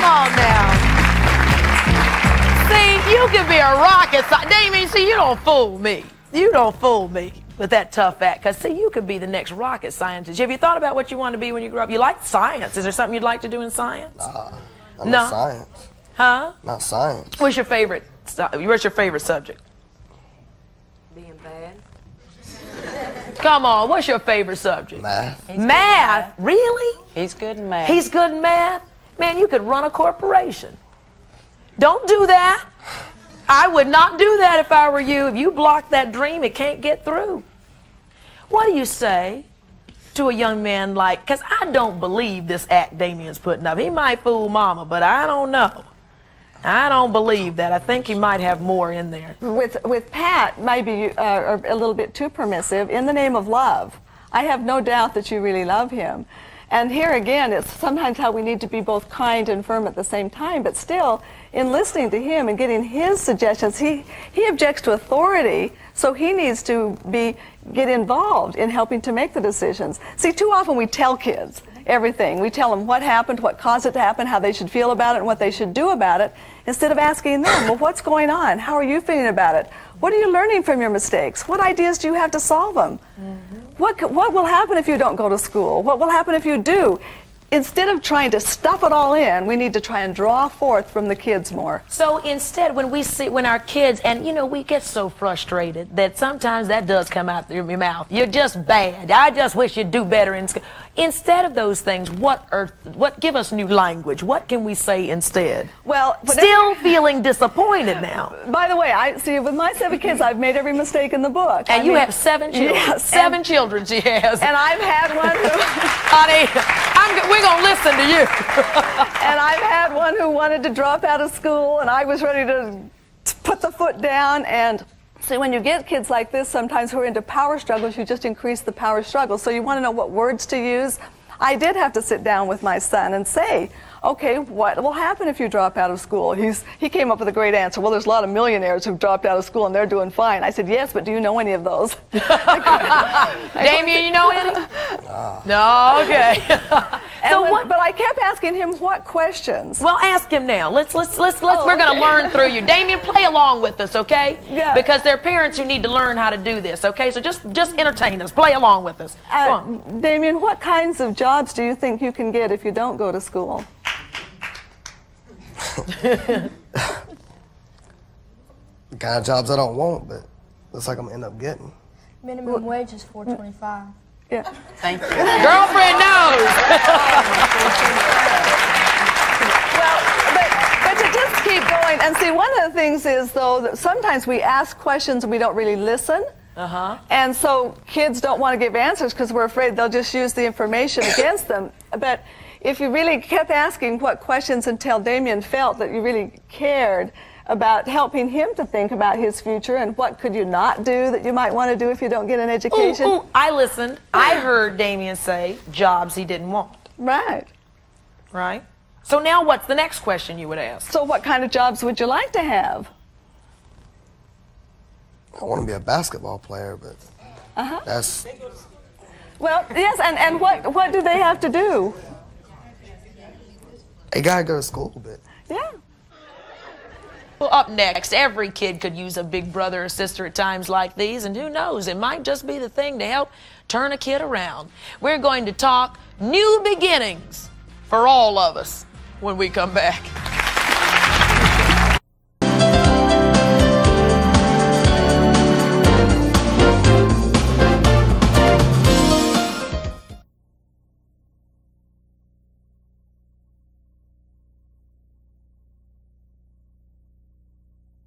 Come on now. See, you can be a rocket scientist. Damien, see, you don't fool me. You don't fool me with that tough act. Because, see, you could be the next rocket scientist. Have you thought about what you want to be when you grow up? You like science. Is there something you'd like to do in science? Not science. Huh? Not science. What's your favorite subject? Being bad. Come on, what's your favorite subject? Math. Math? Really? He's good in math. He's good in math? Man, you could run a corporation. Don't do that. I would not do that if I were you. If you block that dream, it can't get through. What do you say to a young man like, because I don't believe this act Damien's putting up. He might fool mama, but I don't know. I don't believe that. I think he might have more in there. With Pat, maybe you are a little bit too permissive. In the name of love, I have no doubt that you really love him. And here again, it's sometimes how we need to be both kind and firm at the same time, but still, in listening to him and getting his suggestions, he objects to authority, so he needs to get involved in helping to make the decisions. See, too often we tell kids everything. We tell them what happened, what caused it to happen, how they should feel about it, and what they should do about it, instead of asking them, well, what's going on? How are you feeling about it? What are you learning from your mistakes? What ideas do you have to solve them? What will happen if you don't go to school? What will happen if you do? Instead of trying to stuff it all in, we need to try and draw forth from the kids more. So instead, when our kids, and you know, we get so frustrated that sometimes that does come out through your mouth. You're just bad. I just wish you'd do better in school. Instead of those things, give us new language. What can we say instead? Well, still feeling disappointed now. By the way, I see with my 7 kids, I've made every mistake in the book. And you have 7 children. Yes, 7 children she has. And I've had one who... Honey, we're going to listen to you. And I've had one who wanted to drop out of school, and I was ready to put the foot down. And see, when you get kids like this, sometimes who are into power struggles, you just increase the power struggle. So you want to know what words to use. I did have to sit down with my son and say, okay, what will happen if you drop out of school? He came up with a great answer. Well, there's a lot of millionaires who've dropped out of school and they're doing fine. I said, yes, but do you know any of those? Damien, you know any? No, okay. But I kept asking him what questions. Well, ask him now. We're going to learn through you. Damien, play along with us, okay? Yeah. Because there are parents who need to learn how to do this, okay? So just entertain us. Play along with us. Damien, what kinds of jobs do you think you can get if you don't go to school? The kind of jobs I don't want, but looks like I'm gonna end up getting. Minimum wage is $4.25. Yeah. Thank you. Girlfriend knows. Well, but to just keep going, and see, one of the things is, though, that sometimes we ask questions and we don't really listen. And so kids don't want to give answers because we're afraid they'll just use the information against them. But if you really kept asking what questions until Damien felt that you really cared about helping him to think about his future and what could you not do that you might want to do if you don't get an education. Ooh, I listened. I heard Damien say jobs he didn't want. Right. Right. So now what's the next question you would ask? So what kind of jobs would you like to have? I want to be a basketball player, but that's... Well, yes, and what do they have to do? They gotta go to school a bit. Yeah. Well, up next, every kid could use a big brother or sister at times like these, and who knows, it might just be the thing to help turn a kid around. We're going to talk new beginnings for all of us when we come back.